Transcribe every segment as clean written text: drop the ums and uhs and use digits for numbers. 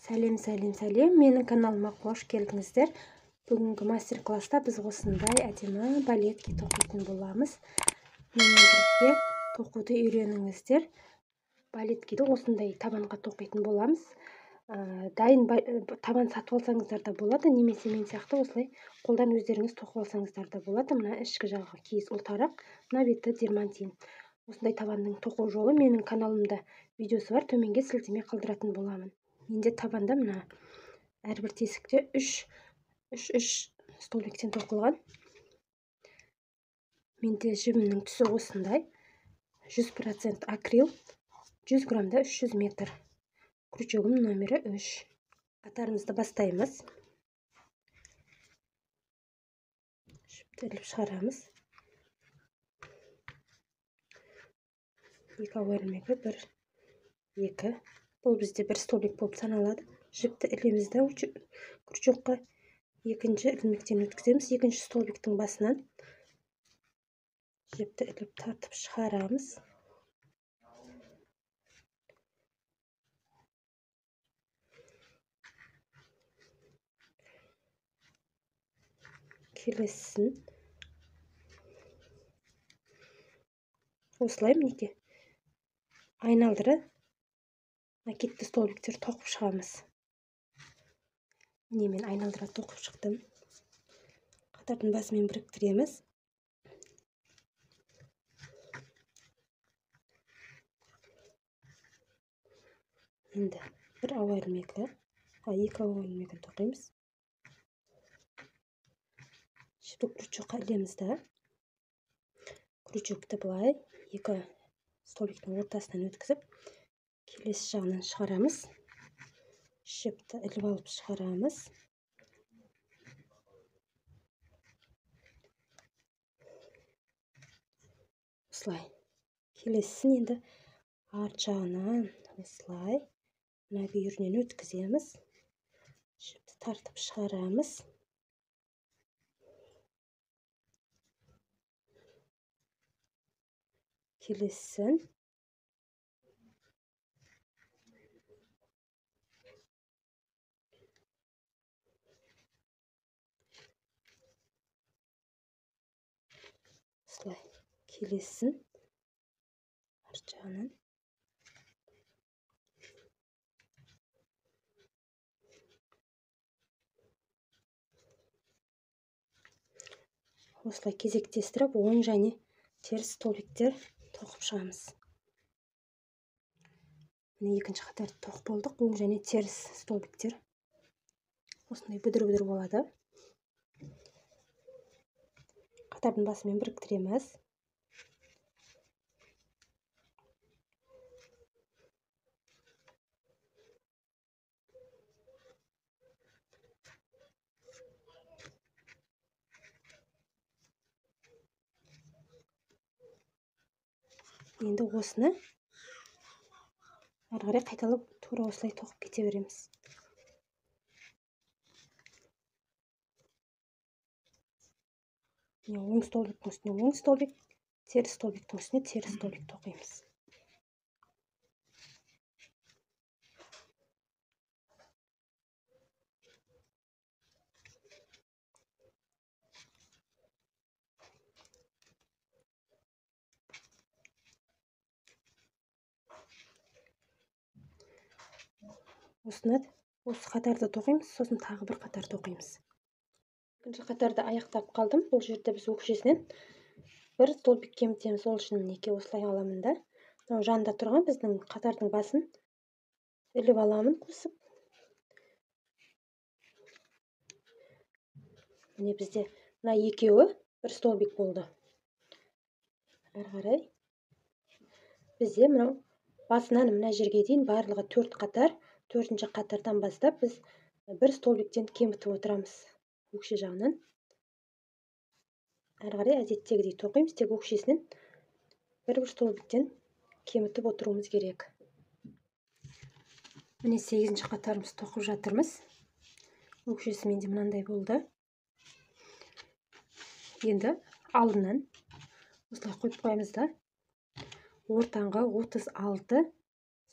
Сәлем. Менің каналыма қош келдіңіздер. Бүгінгі мастер-класста біз осындай әдемі балетки тоқитын боламыз. Менімен бірге тоқуды үйреніңіздер. Балеткиді осындай табанға тоқитын боламыз. Дайын табан сатып алсаңыздар да болады, немесе мен сияқты осылай қолдан өздеріңіз тоқып алсаңыздар да болады. Мына ішкі жағы киіз ұлтарақ, мына беті дермантин. Осындай табанның тоқу жолы менің каналымда видеосы бар, төменге сілтеме қалдыратын боламын. Менде табанда мына әрбір тесікте 3 столбиктен тоқылған. Менде жібімнің түсі осындай. 100% акрил, 100 граммда 300 метр. Крючогым номері 3. Қатарымызды бастаймыз. Жіпті іліп шығарамыз. 2 ауа ілмегі, 1, 2. Бұл бізде бір столбик болып саналады. Жіпті ілеміз де крючокқа екінші ілмектен өткіземіз. Екінші столбиктің басынан жіпті іліп тартып шығарамыз. Келесін осылай мінеке айналдыра накидті столбиктер тоқып шығамыз. Міне мен айналдыра тоқып шықтым. Қатардың басымен біріктіреміз. Енді бір ауа ілмегі, 2 ауа ілмегін тоқимыз. Жіпті крючокқа ілеміз де. Крючокты былай 2 столбиктің ортасынан өткізіп, келесі жағынан шығарамыз. Жіпті іліп алып шығарамыз. Осылай. Келесісін енді арт жағынан осылай мына бүйірінен өткіземіз. Жіпті тартып шығарамыз. Келесісін осылай. Келесісін арт жағынан осылай кезектестіріп, оң және теріс столбиктер тоқып шығамыз. Міне екінші қатарды тоқып болдық. Оң және теріс столбиктер осындай бүдір-бүдір болады. Қатардың басымен біріктіреміз. Енді осыны ары қарай қайталап тура осылай тоқып кете береміз. Оң столбиктің үстіне оң столбик, теріс столбиктің үстіне теріс столбик тоқимыз. Осы қатарды тоқимыз, сосын тағы бір қатар тоқимыз. Екінші қатарды аяқтап қалдым. Бұл жерде біз өкшесінен бір столбик кемітеміз. Ол үшін мінеке осылай аламын да. Жанында тұрған біздің қатардың басын іліп аламын қосып. Міне бізде мына екеуі бір столбик болды. Ары қарай бізде мынау басынан мына жерге дейін барлығы 4 қатар. 4-ші қатардан бастап біз бір столбиктен кемітіп отырамыз өкше жағынан. Ары қарай әдеттегідей тоқимыз, тек өкшесінен бір столбиктен кемітіп отыруымыз керек. Міне 8-ші қатарымыз тоқып жатырмыз. Өкшесі менде мынандай болды. Енді алдынан осылай қойып қоямыз да, ортаңғы 36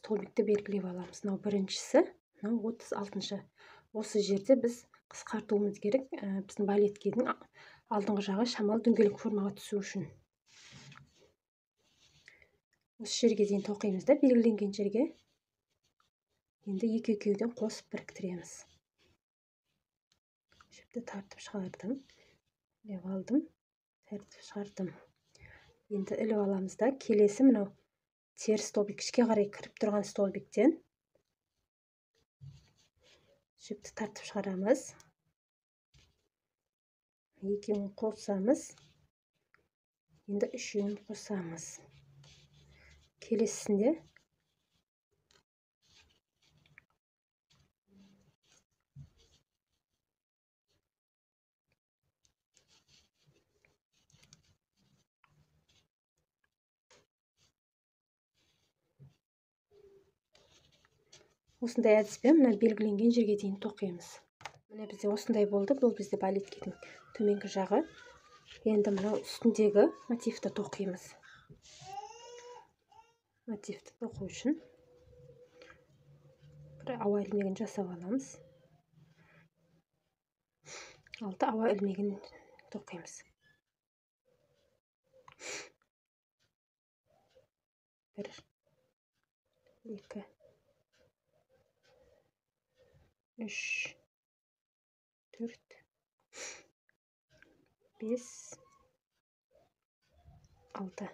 столбикті белгілеп аламыз. Мынау біріншісі, мынау 36-шы. Осы жерде біз қысқартуымыз керек. Біздің балеткенің алдыңғы жағы шамалы дөңгелек формаға түсу үшін. Осы жерге дейін тоқимыз да, белгіленген жерге. Енді екеуден қосып біріктіреміз. Жіпті тартып шығардым. Іліп алдым, тартып шығардым. Енді іліп аламыз да, келесі мынау теріс столбик, ішке қарай кіріп тұрған столбиктен жіпті тартып шығарамыз. Екеуін қосамыз. Енді үшеуін қосамыз. Келесісінде осындай әдіспен мына белгіленген жерге дейін тоқимыз. Міне бізде осындай болды. Бұл бізде балеткенің төменгі жағы. Енді мынау үстіндегі мотивті тоқимыз. Мотивті тоқу үшін бір ауа ілмегін жасап аламыз. 6 ауа ілмегін тоқимыз. 1 2 3 4 5 6.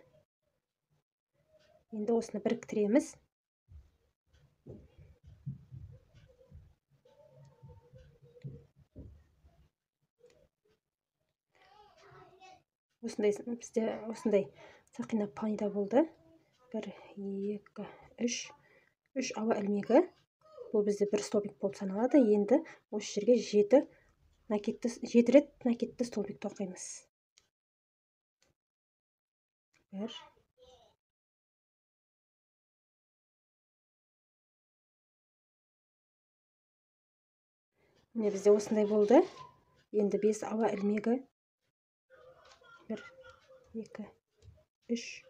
Енді осыны біріктіреміз. Бізде осындай сақина пайда болды. 1 2 3 3 ауа ілмегі. Бұл бізде бір столбик болып саналады. Енді осы жерге 7 рет накидті столбик тоқимыз. 1 Міне бізде осындай болды. Енді 5 ауа ілмегі. 1 2 3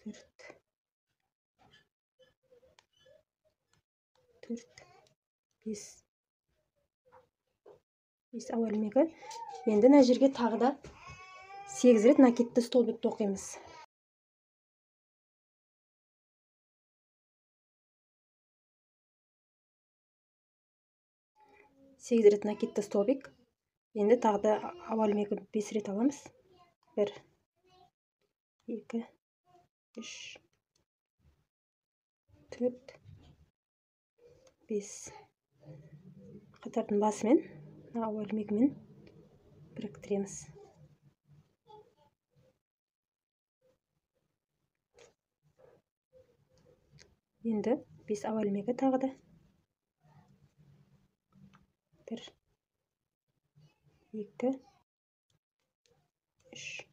4 5 ауа ілмегі. Енді мына жерге тағы да 8 рет накидті столбик тоқимыз. 8 рет накидті столбик. Енді тағы да ауа ілмегі 5 рет аламыз. 1 2 3 4 5. Қатардың басымен ауа ілмегімен біріктіреміз. Енді 5 ауа ілмегі тағы да 1 2 3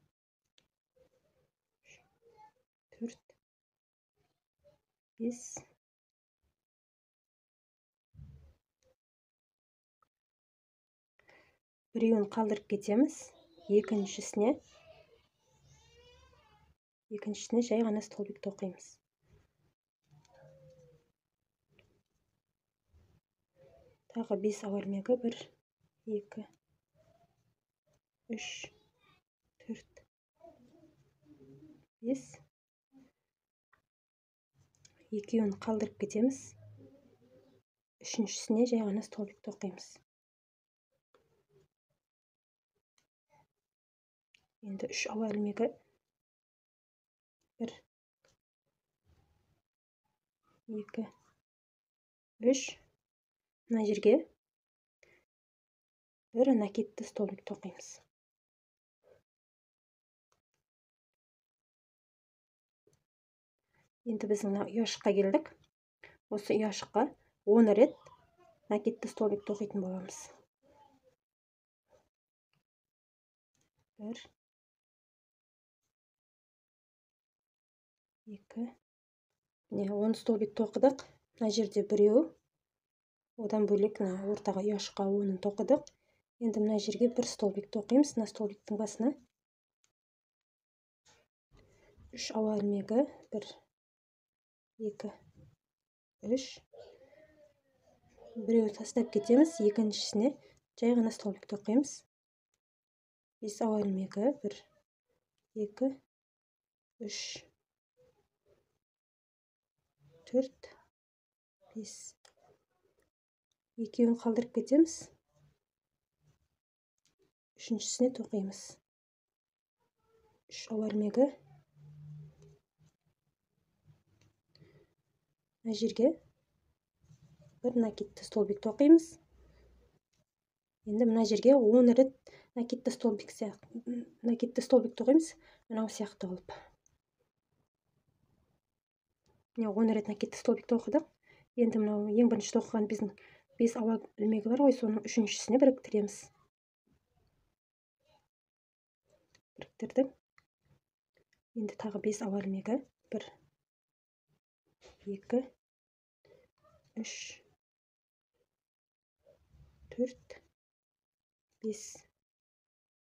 4 5. Біреуін қалдырып кетеміз. Екіншісіне жай ғана столбик тоқимыз. Тағы 5 ауа ілмегі. 1 2 3 4 5. Екеуін қалдырып кетеміз. Үшіншісіне жай ғана столбик тоқимыз. Енді 3 ауа ілмегі. 1 2 3. Мына жерге бір накидті столбик тоқимыз. Енді біз мына ұяшыққа келдік. Осы ұяшыққа 10 рет накидті столбик тоқитын боламыз. 1 2. Міне 10 столбик тоқыдық. Мына жерде біреу. Одан бөлек ортаға ұяшыққа 10-ын тоқыдық. Енді мына жерге бір столбик тоқимыз. Мына столбиктің басына 3 ауа ілмегі. 1 2 3 біреуін тастап кетеміз, екіншісіне жай ғана столбик тоқимыз. 5 ауа ілмегі 1 2 3 4 5 екеуін қалдырып кетеміз, үшіншісіне тоқимыз. 3 ауа ілмегі мына жерге бір накидті столбик тоқимыз. Енді мына жерге 10 рет накидті столбик тоқимыз, мынау сияқты болып. Міне 10 рет накидті столбик тоқыдық. Енді мынау ең бірінші тоқыған біздің 5 ауа ілмегі бар ғой, соның үшіншісіне біріктіреміз. Біріктірдік. Енді тағы 5 ауа ілмегі 1 2 3 4 5.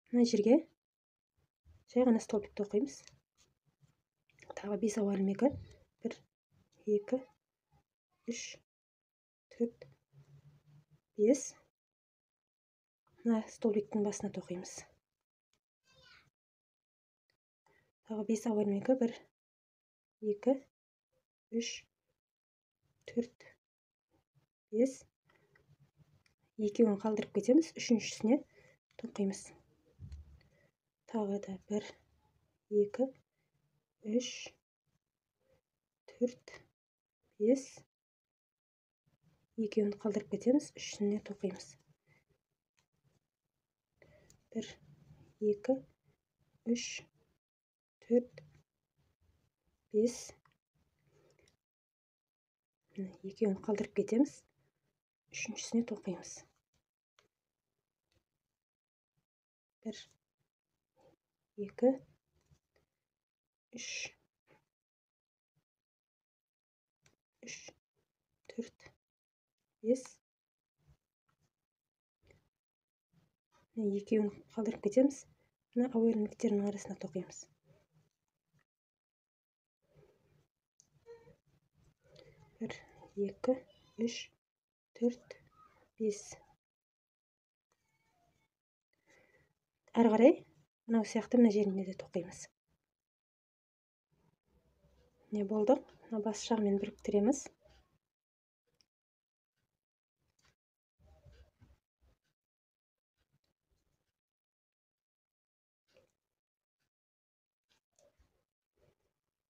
Мына жерге жай ғана столбик тоқимыз. Тағы 5 ауа ілмегі 1 2 3 4 5. Мына столбиктің басына тоқимыз. Тағы 5 ауа ілмегі 1 2 3 4 5. Екеуін қалдырып кетеміз, үшіншісіне тоқимыз. Тағы да 1 2 3 4 5. Екеуін қалдырып кетеміз, үшіншісіне тоқимыз. 1 2 3 4 5. Екеуін қалдырып кетеміз, үшіншісіне тоқимыз. 1 2 3 4 5. Екеуін қалдырып кетеміз, мына ауа ілмектерінің арасына тоқимыз. 1 2 3 4 5. Әрі қарай мынау сияқты мына жеріне де тоқимыз. Не болды? Мына бас жағымен біріктіреміз.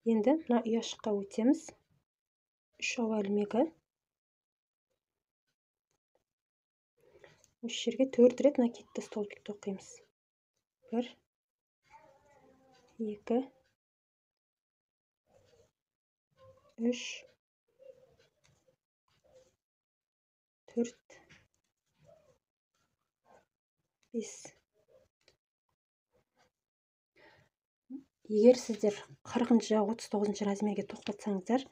Енді мына ұяшыққа өтеміз. 3 ауа ілмегі. Осы жерге 4 рет накидті столбик тоқимыз. 1 2 3 4 5. Егер сіздер 40-39 размерге тоқпатсаңыздар,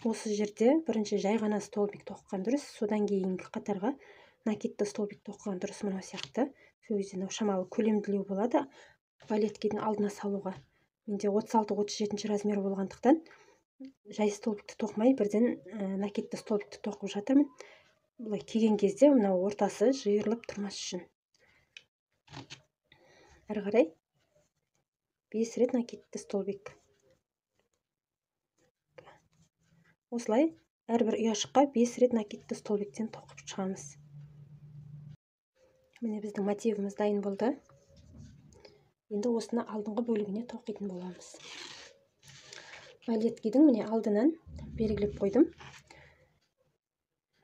осы жерде бірінші жай ғана столбик тоққан дұрыс, содан кейінгі қатарға накидті столбик тоққан дұрыс. Мынау сияқты. Сол кезде шамалы көлемділеу болады балеткидің алдына салуға. Менде 36-37 размер болғандықтан жай столбикті тоқымай бірден накидті столбикті тоқып жатырмын. Бұлай киген кезде мынау ортасы жиырылып тұрмас үшін. Әрі қарай 5 рет накидті столбик. Осылай әрбір ұяшыққа 5 рет накидті столбиктен тоқып шығамыз. Міне біздің мотивіміз дайын болды. Енді осыны алдыңғы бөлігіне тоқитын боламыз. Балеткидің міне алдынан белгілеп қойдым.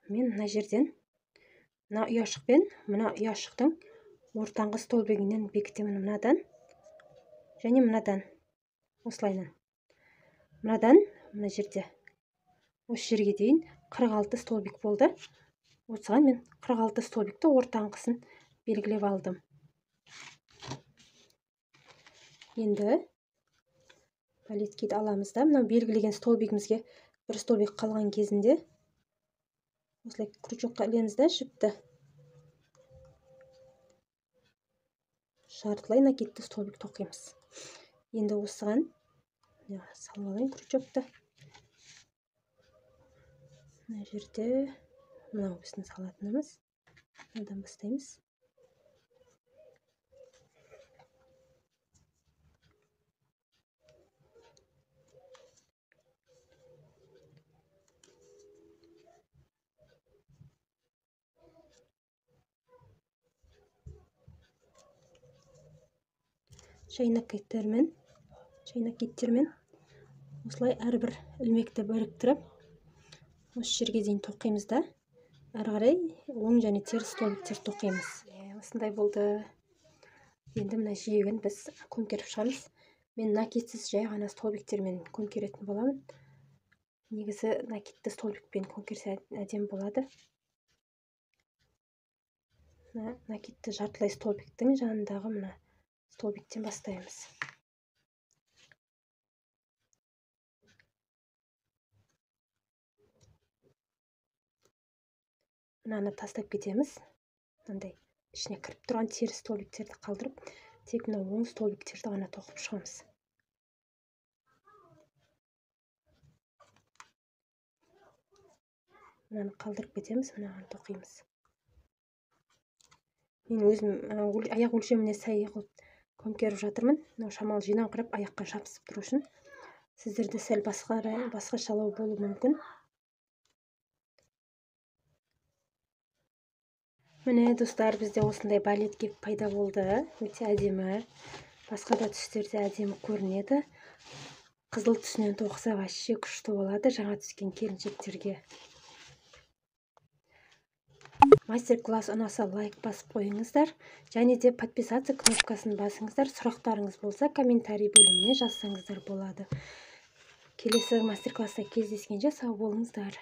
Мен мына жерден мына ұяшықпен мына ұяшықтың ортаңғы столбигінен бекітемін, мынадан және мынадан. Осылайынан. Мынадан мына жерде осы жерге дейін 46 столбик болды. Осыған мен 46 столбикті ортаңғысын белгілеп алдым. Енді балеткиді аламыз да, мынау белгілеген столбигімізге бір столбик қалған кезінде осылай крючокқа ілеміз да жіпті. Жартылай накидті столбик тоқимыз. Енді осыған салып алайын крючокты. Мына жерде Мынау біздің салатынымыз. Мынадан бастаймыз. Шайнақ еттермен осылай әрбір ілмекті біріктіріп, осы жерге дейін тоқимыз да, әрі қарай оң және теріс столбиктер тоқимыз. Осындай болды. Енді мына жиегін біз көмкеріп шығамыз. Мен накитсіз жай ғана столбиктермен көмкеретін боламын. Негізі накитті столбикпен көмкерсе әдемі болады. Накитті жартылай столбиктің жанындағы мына столбиктен бастаймыз. Мынаны тастап кетеміз. Мынандай ішіне кіріп тұрған теріс столбиктерді қалдырып, тек мына оң столбиктерді ғана тоқып шығамыз. Мынаны қалдырып кетеміз, мынаны тоқимыз. Мен өзім аяқ өлшеміне сай қылып көмкеріп жатырмын. Мынау шамалы жинаңқырап аяққа шапсып тұру үшін. Сіздерде сәл басқашалау болуы мүмкін. Міне достар, бізде осындай балет кеп пайда болды. Өте әдемі. Басқа да түстерде әдемі көрінеді. Қызыл түсінен тоқса вообще күшті болады жаңа түскен келіншектерге. Мастер-класс ұнаса лайк басып қойыңыздар. Және де подписаться кнопкасын басыңыздар. Сұрақтарыңыз болса комментарий бөліміне жазсаңыздар болады. Келесі мастер-класста кездескенше сау болыңыздар.